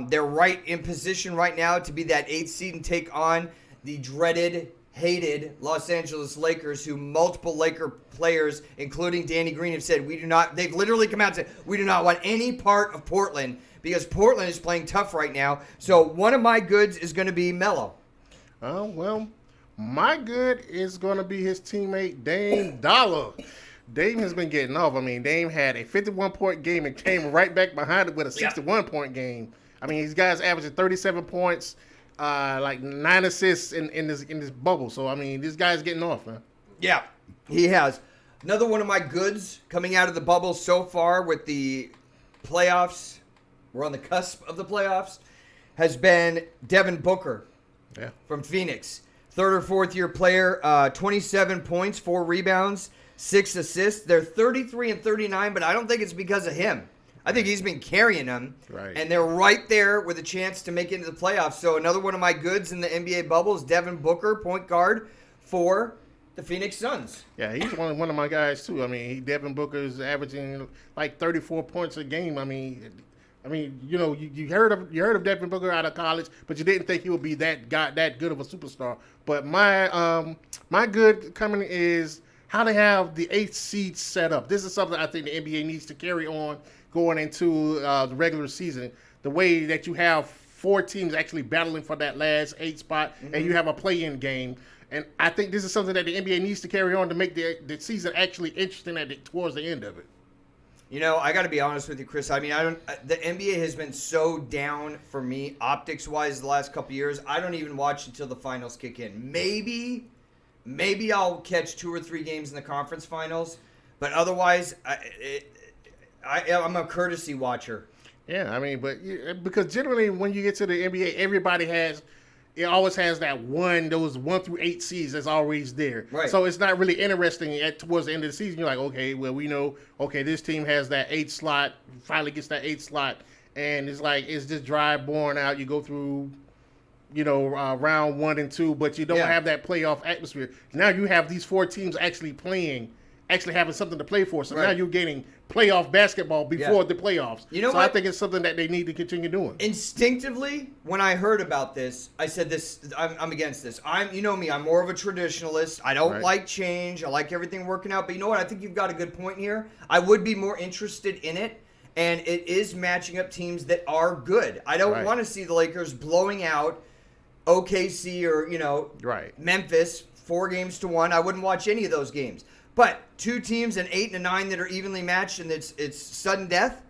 They're right in position right now to be that 8th seed and take on the dreaded, hated Los Angeles Lakers, who multiple Laker players, including Danny Green, have said they've literally come out and said, we do not want any part of Portland because Portland is playing tough right now. So one of my goods is going to be Melo. Well, my good is going to be his teammate, Dame Dollar. Dame has been getting off. I mean, Dame had a 51-point game and came right back behind it with a 61-point game. I mean, these guys averaging 37 points, 9 assists in this bubble. So, I mean, this guy's getting off, man. Yeah, he has. Another one of my goods coming out of the bubble so far with the playoffs, we're on the cusp of the playoffs, has been Devin Booker from Phoenix. 3rd or 4th year player, 27 points, 4 rebounds, 6 assists. They're 33 and 39, but I don't think it's because of him. I think he's been carrying them. Right. And they're right there with a chance to make it into the playoffs. So another one of my goods in the NBA bubble is Devin Booker, point guard for the Phoenix Suns. Yeah, he's one of my guys, too. I mean, Devin Booker is averaging like 34 points a game. I mean, you know, you heard of Devin Booker out of college, but you didn't think he would be that good of a superstar. But my good coming is how they have the 8th seed set up. This is something I think the NBA needs to carry on going into the regular season. The way that you have 4 teams actually battling for that last 8 spot, and you have a play-in game. And I think this is something that the NBA needs to carry on to make the season actually interesting towards the end of it. You know, I got to be honest with you, Chris. I mean, the NBA has been so down for me optics-wise the last couple years. I don't even watch until the finals kick in. Maybe I'll catch 2 or 3 games in the conference finals, but otherwise, I'm a courtesy watcher. Yeah, I mean, because generally when you get to the NBA, everybody always has those 1 through 8 seeds that's always there. Right. So it's not really interesting towards the end of the season. You're like, okay, well, we know, this team has that 8th slot, finally gets that 8th slot, and it's just dry, boring out. You go through round 1 and 2, but you don't have that playoff atmosphere. Now you have these 4 teams actually having something to play for. So now you're getting playoff basketball before the playoffs. You know so what? I think it's something that they need to continue doing. Instinctively, when I heard about this, I said this. I'm against this. You know me. I'm more of a traditionalist. I don't like change. I like everything working out. But you know what? I think you've got a good point here. I would be more interested in it. And it is matching up teams that are good. I don't want to see the Lakers blowing out OKC or, Memphis 4-1. I wouldn't watch any of those games. But 2 teams, an 8 and a 9 that are evenly matched, and it's sudden death.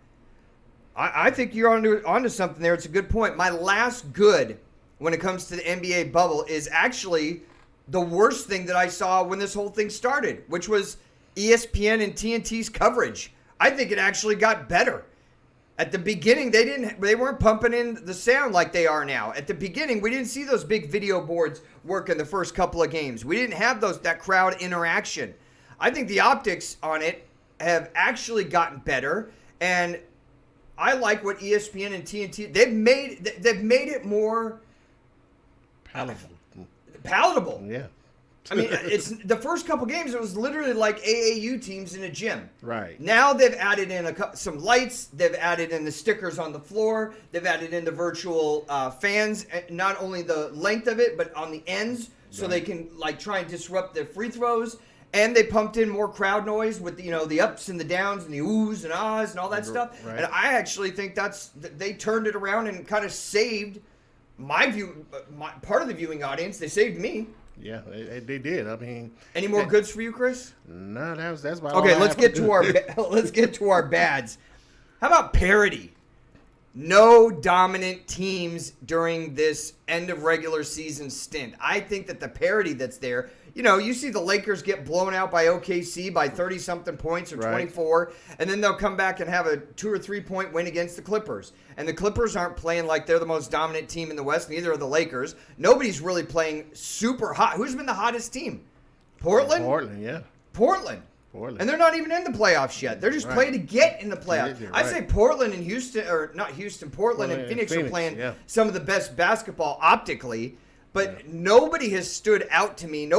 I think you're onto something there. It's a good point. My last good when it comes to the NBA bubble is actually the worst thing that I saw when this whole thing started, which was ESPN and TNT's coverage. I think it actually got better. At the beginning, they weren't pumping in the sound like they are now. At the beginning, we didn't see those big video boards work in the first couple of games. We didn't have that crowd interaction. I think the optics on it have actually gotten better, and I like what ESPN and TNT they've made it more palatable. Yeah. I mean, it's the first couple games. It was literally like AAU teams in a gym. Right. Now they've added in some lights. They've added in the stickers on the floor. They've added in the virtual fans. Not only the length of it, but on the ends, so they can try and disrupt the free throws. And they pumped in more crowd noise with the ups and the downs and the oohs and ahs and all that stuff. Right. And I actually think they turned it around and kind of saved part of the viewing audience. They saved me. Yeah, they did. I mean, any more goods for you, Chris? No, that's about okay. All Let's get to our bads. How about parity? No dominant teams during this end of regular season stint. I think that the parity that's there. You see the Lakers get blown out by OKC by 30-something points or 24, and then they'll come back and have a 2 or 3 point win against the Clippers. And the Clippers aren't playing like they're the most dominant team in the West, neither are the Lakers. Nobody's really playing super hot. Who's been the hottest team? Portland? Portland, yeah. Portland. And they're not even in the playoffs yet. They're just playing to get in the playoffs. Yeah, I say Portland and Houston, or not Houston, Portland and Phoenix are playing some of the best basketball optically. But nobody has stood out to me.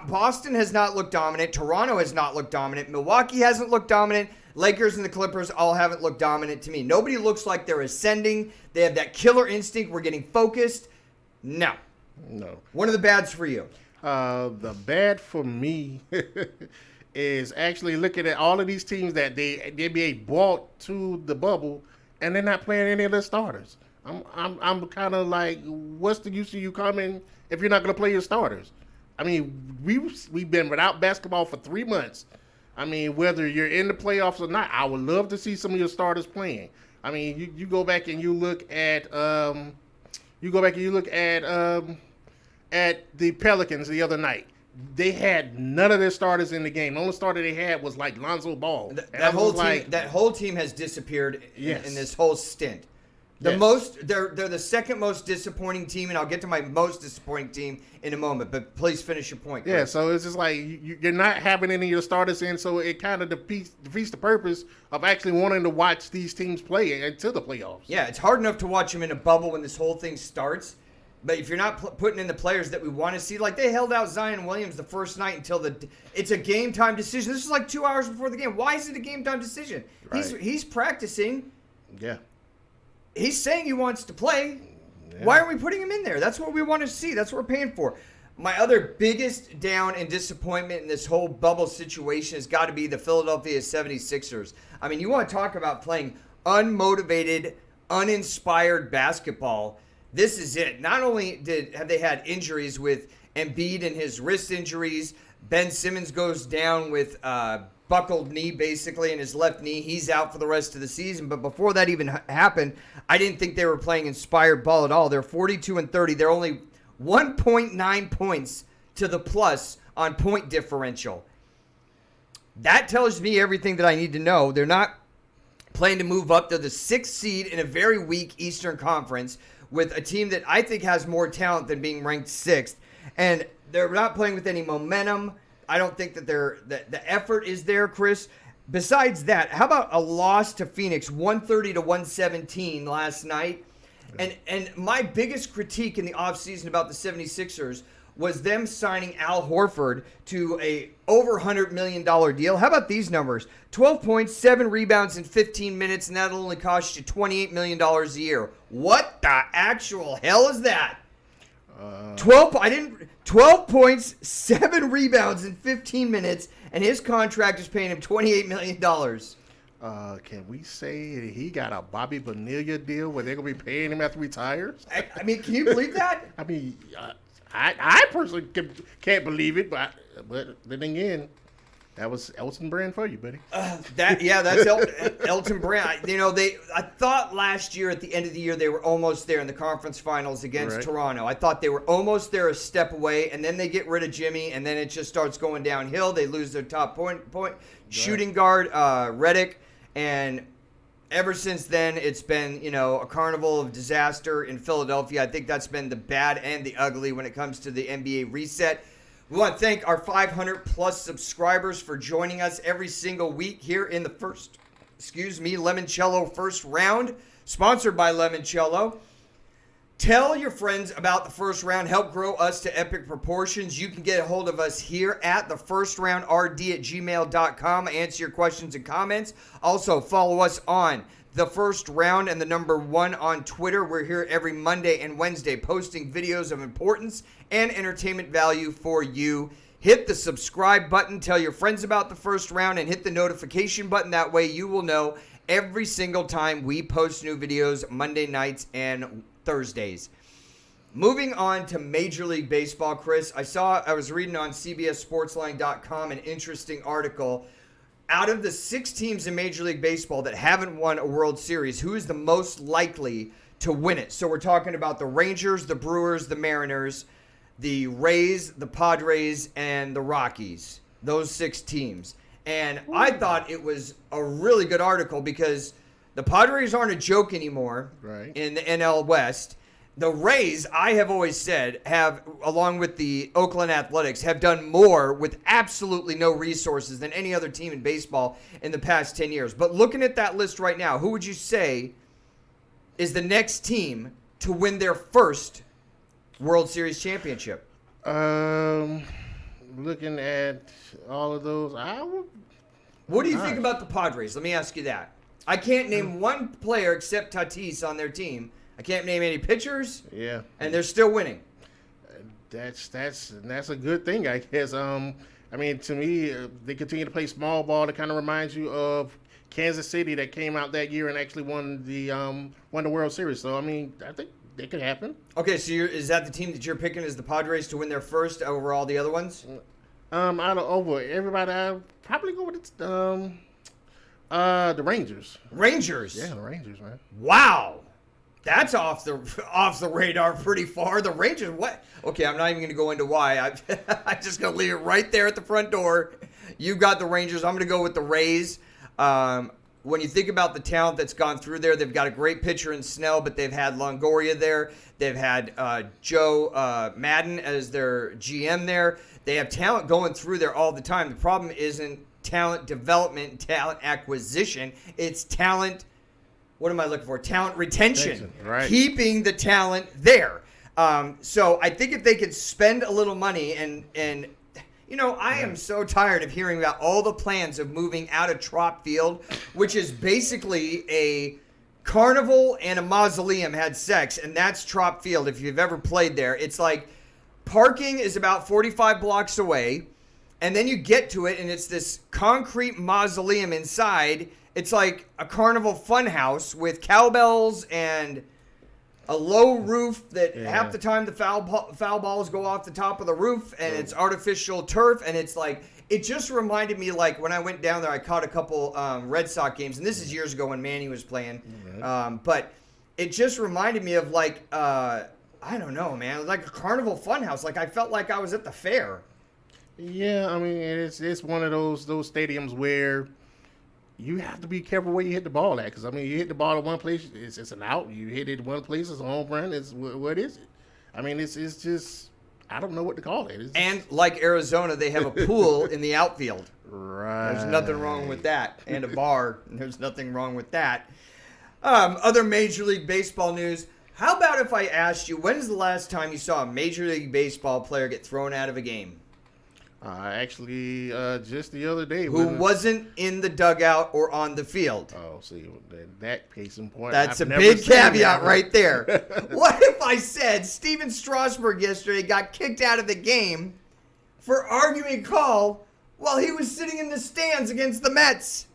Boston has not looked dominant. Toronto has not looked dominant. Milwaukee hasn't looked dominant. Lakers and the Clippers all haven't looked dominant to me. Nobody looks like they're ascending. They have that killer instinct. We're getting focused. No. One of the bads for you. The bad for me is actually looking at all of these teams that the NBA brought to the bubble, and they're not playing any of their starters. I'm kind of like, what's the use of you coming if you're not going to play your starters? I mean, we've been without basketball for 3 months. I mean, whether you're in the playoffs or not, I would love to see some of your starters playing. I mean, you go back and you look at the Pelicans the other night. They had none of their starters in the game. The only starter they had was Lonzo Ball. That whole team has disappeared in this whole stint. They're the second most disappointing team, and I'll get to my most disappointing team in a moment. But please finish your point, Chris. Yeah, so it's just like you're not having any of your starters in, so it kind of defeats the purpose of actually wanting to watch these teams play until the playoffs. Yeah, it's hard enough to watch them in a bubble when this whole thing starts. But if you're not putting in the players that we want to see, like they held out Zion Williams the first night until it's a game time decision. This is like 2 hours before the game. Why is it a game time decision? Right. He's practicing. Yeah. He's saying he wants to play. Yeah. Why are we putting him in there? That's what we want to see. That's what we're paying for. My other biggest down and disappointment in this whole bubble situation has got to be the Philadelphia 76ers. I mean, you want to talk about playing unmotivated, uninspired basketball. This is it. Not only have they had injuries with Embiid and his wrist injuries, Ben Simmons goes down with buckled knee, basically, in his left knee. He's out for the rest of the season. But before that even happened, I didn't think they were playing inspired ball at all. They're 42-30. They're only 1.9 points to the plus on point differential. That tells me everything that I need to know. They're not playing to move up. They're the 6th seed in a very weak Eastern Conference with a team that I think has more talent than being ranked 6th. And they're not playing with any momentum. I don't think that the effort is there, Chris. Besides that, how about a loss to Phoenix, 130-117 last night? And my biggest critique in the offseason about the 76ers was them signing Al Horford to a over $100 million deal. How about these numbers? 12 points, 7 rebounds in 15 minutes, and that'll only cost you $28 million a year. What the actual hell is that? 12 points, 7 rebounds in 15 minutes, and his contract is paying him $28 million. Can we say he got a Bobby Bonilla deal where they're going to be paying him after he retires? I mean, can you believe that? I mean, I personally can't believe it, but then again, that was Elton Brand for you, buddy. That's Elton Brand. I thought last year at the end of the year they were almost there in the conference finals against Toronto. I thought they were almost there a step away, and then they get rid of Jimmy, and then it just starts going downhill. They lose their top point shooting guard, Redick, and ever since then it's been a carnival of disaster in Philadelphia. I think that's been the bad and the ugly when it comes to the NBA reset. We want to thank our 500-plus subscribers for joining us every single week here in the Limoncello first round, sponsored by Limoncello. Tell your friends about the first round. Help grow us to epic proportions. You can get a hold of us here at thefirstraundrd@gmail.com. Answer your questions and comments. Also, follow us on The First Round and the number 1 on Twitter. We're here every Monday and Wednesday posting videos of importance and entertainment value for you. Hit the subscribe button, tell your friends about The First Round, and hit the notification button. That way you will know every single time we post new videos Monday nights and Thursdays. Moving on to Major League Baseball, Chris. I was reading on CBSSportsline.com an interesting article. Out of the 6 teams in Major League Baseball that haven't won a World Series, who is the most likely to win it? So we're talking about the Rangers, the Brewers, the Mariners, the Rays, the Padres, and the Rockies. Those 6 teams. And I thought it was a really good article because the Padres aren't a joke anymore in the NL West. The Rays, I have always said, have, along with the Oakland Athletics, have done more with absolutely no resources than any other team in baseball in the past 10 years. But looking at that list right now, who would you say is the next team to win their first World Series championship? Looking at all of those, What do you think about the Padres? Let me ask you that. I can't name one player except Tatis on their team. I can't name any pitchers. Yeah. And they're still winning. That's a good thing, I guess. I mean, to me, they continue to play small ball. That kind of reminds you of Kansas City that came out that year and actually won the World Series. So I mean, I think it could happen. Okay, so is that the team that you're picking as the Padres to win their first over all the other ones? Out of over everybody, I'd probably go with the Rangers. Rangers. Yeah, the Rangers, man. Wow. That's off the radar pretty far. The Rangers, what? Okay, I'm not even going to go into why. I'm just going to leave it right there at the front door. You've got the Rangers. I'm going to go with the Rays. When you think about the talent that's gone through there, they've got a great pitcher in Snell, but they've had Longoria there. They've had Joe Madden as their GM there. They have talent going through there all the time. The problem isn't talent development, talent acquisition. It's talent. What am I looking for? Talent retention. Right. Keeping the talent there. So I think if they could spend a little money and I am so tired of hearing about all the plans of moving out of Trop Field, which is basically a carnival and a mausoleum had sex, and that's Trop Field if you've ever played there. It's like parking is about 45 blocks away, and then you get to it, and it's this concrete mausoleum inside. It's like a carnival fun house with cowbells and a low roof that half the time the foul balls go off the top of the roof, and it's artificial turf, and it's like, it just reminded me, like, when I went down there, I caught a couple Red Sox games, and this is years ago when Manny was playing, but it just reminded me of, like, I don't know, man, like a carnival fun house. Like, I felt like I was at the fair. Yeah, I mean, it's one of those stadiums where you have to be careful where you hit the ball at, because I mean, you hit the ball at one place, it's an out. You hit it one place, it's a home run. What is it? I mean, it's just, I don't know what to call it. And like Arizona, they have a pool in the outfield. Right. There's nothing wrong with that, and a bar. There's nothing wrong with that. Other Major League Baseball news. How about if I asked you, when's the last time you saw a Major League Baseball player get thrown out of a game? Actually, just the other day. Who wasn't in the dugout or on the field? Oh, see, that case in point. That's I've a never big seen caveat that. right there. What if I said Steven Strasburg yesterday got kicked out of the game for arguing a call while he was sitting in the stands against the Mets?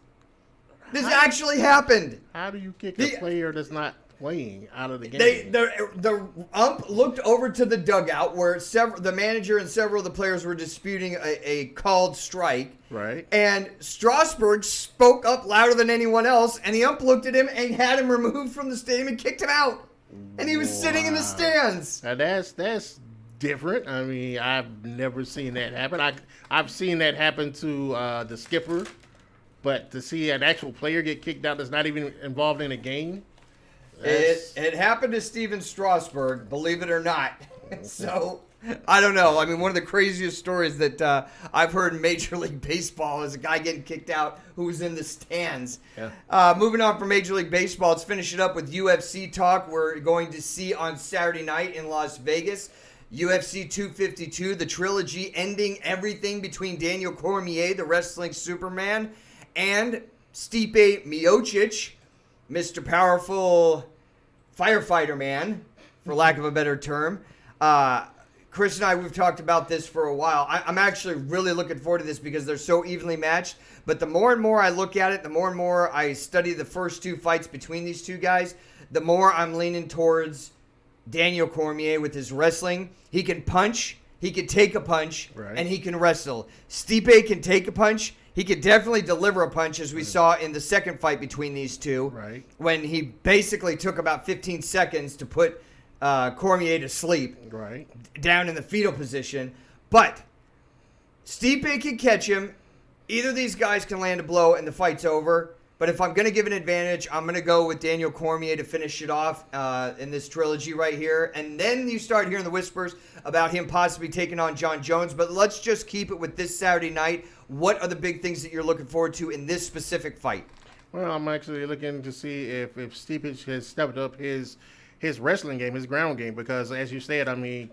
This actually happened. How do you kick a player that's not playing out of the game? The ump looked over to the dugout where the manager and several of the players were disputing a called strike. Right. And Strasburg spoke up louder than anyone else, and the ump looked at him and had him removed from the stadium and kicked him out. And he was sitting in the stands. Now that's different. I mean, I've never seen that happen. I've seen that happen to the skipper, but to see an actual player get kicked out that's not even involved in a game. It happened to Steven Strasburg, believe it or not. So, I don't know. I mean, one of the craziest stories that I've heard in Major League Baseball is a guy getting kicked out who was in the stands. Yeah. Moving on from Major League Baseball, let's finish it up with UFC talk. We're going to see on Saturday night in Las Vegas, UFC 252, the trilogy ending everything between Daniel Cormier, the wrestling Superman, and Stipe Miocic, Mr. Powerful Firefighter Man, for lack of a better term. Chris and I, we've talked about this for a while. I'm actually really looking forward to this because they're so evenly matched. But the more and more I look at it, the more and more I study the first two fights between these two guys, the more I'm leaning towards Daniel Cormier with his wrestling. He can punch, he can take a punch, right, and he can wrestle. Stipe can take a punch. He could definitely deliver a punch, as we saw in the second fight between these two, right, when he basically took about 15 seconds to put Cormier to sleep, right, down in the fetal position. But Stipe can catch him. Either of these guys can land a blow, and the fight's over. But if I'm going to give an advantage, I'm going to go with Daniel Cormier to finish it off in this trilogy right here. And then you start hearing the whispers about him possibly taking on John Jones. But let's just keep it with this Saturday night. What are the big things that you're looking forward to in this specific fight? Well, I'm actually looking to see if Stipe has stepped up his wrestling game, his ground game, because as you said, I mean,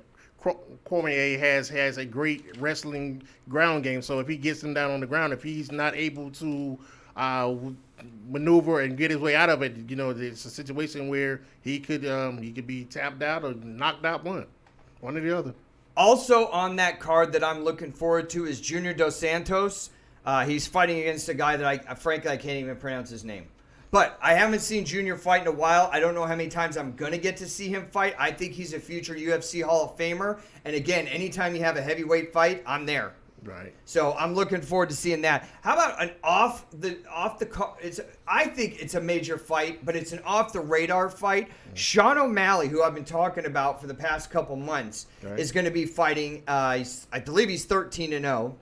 Cormier has a great wrestling ground game. So if he gets him down on the ground, if he's not able to maneuver and get his way out of it, you know, it's a situation where he could be tapped out or knocked out, one or the other. Also on that card that I'm looking forward to is Junior Dos Santos. He's fighting against a guy that I can't even pronounce his name. But I haven't seen Junior fight in a while. I don't know how many times I'm going to get to see him fight. I think he's a future UFC Hall of Famer. And again, anytime you have a heavyweight fight, I'm there. Right. So I'm looking forward to seeing that. How about an I think it's a major fight, but it's an off the radar fight. Sean O'Malley, who I've been talking about for the past couple months, is going to be fighting. I believe he's 13-0,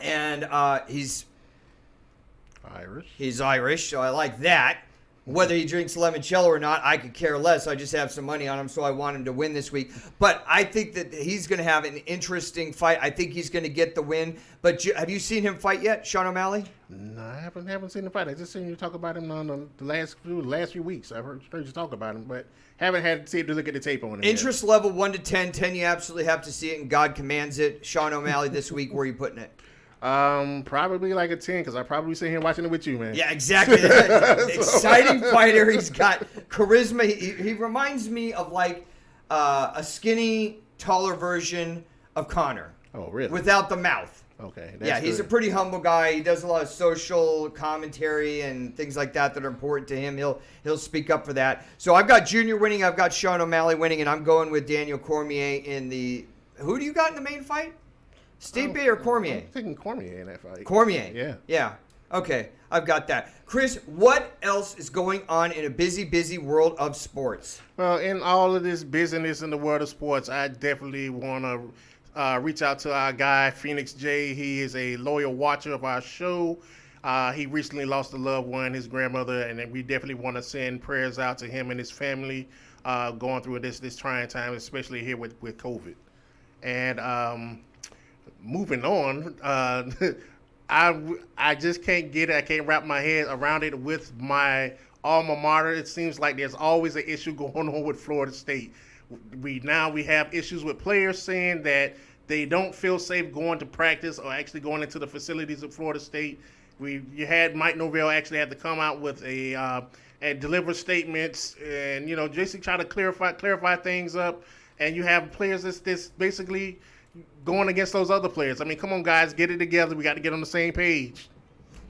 and he's Irish. He's Irish, so I like that. Whether he drinks limoncello or not, I could care less. I just have some money on him, so I want him to win this week. But I think that he's going to have an interesting fight. I think he's going to get the win. But have you seen him fight yet, Sean O'Malley? No, I haven't seen him fight. I just seen you talk about him on the last few weeks. I've heard you talk about him, but haven't had to look at the tape on him. Interest level 1 to 10. 10, you absolutely have to see it, and God commands it. Sean O'Malley this week, where are you putting it? Probably like a 10, because I probably sitting here watching it with you, man. Yeah, exactly. Exciting fighter. He's got charisma. He reminds me of like a skinny, taller version of Connor. Oh, really? Without the mouth. Okay. Yeah, he's a pretty humble guy. He does a lot of social commentary and things like that are important to him. He'll speak up for that. So I've got Junior winning. I've got Sean O'Malley winning, and I'm going with Daniel Cormier in the. Who do you got in the main fight? Stipe or Cormier? I'm thinking Cormier in that fight. Cormier. Yeah. Yeah. Okay, I've got that. Chris, what else is going on in a busy, busy world of sports? Well, in all of this business in the world of sports, I definitely want to reach out to our guy, Phoenix J. He is a loyal watcher of our show. He recently lost a loved one, his grandmother, and we definitely want to send prayers out to him and his family going through this trying time, especially here with COVID. And moving on, I just can't get it. I can't wrap my head around it with my alma mater, it seems like there's always an issue going on with Florida State. We have issues with players saying that they don't feel safe going to practice or actually going into the facilities of Florida State. You had Mike Norvell actually had to come out with and deliver statements and basically try to clarify things up. And you have players that's basically going against those other players. I mean, come on, guys, get it together. We got to get on the same page.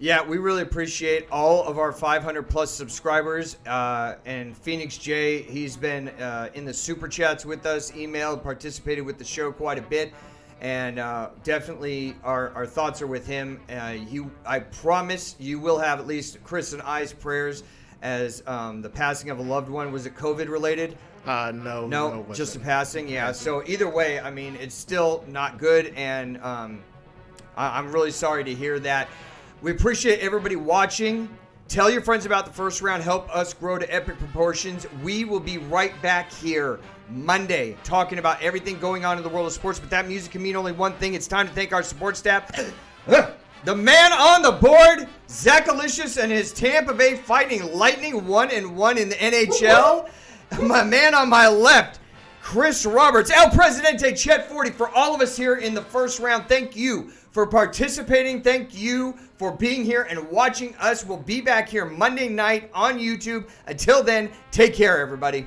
Yeah, we really appreciate all of our 500-plus subscribers. And Phoenix J, he's been in the Super Chats with us, emailed, participated with the show quite a bit. And definitely our thoughts are with him. I promise you will have at least Chris and I's prayers as the passing of a loved one. Was it COVID-related? No, just a passing. Yeah, so either way, I mean, it's still not good. And I'm really sorry to hear that. We appreciate everybody watching. Tell your friends about the first round. Help us grow to epic proportions. We will be right back here Monday talking about everything going on in the world of sports. But that music can mean only one thing. It's time to thank our support staff. The man on the board, Zach Alicious and his Tampa Bay Fighting Lightning 1-1 in the NHL. My man on my left, Chris Roberts. El Presidente Chet 40 for all of us here in the first round. Thank you for participating. Thank you for being here and watching us. We'll be back here Monday night on YouTube. Until then, take care, everybody.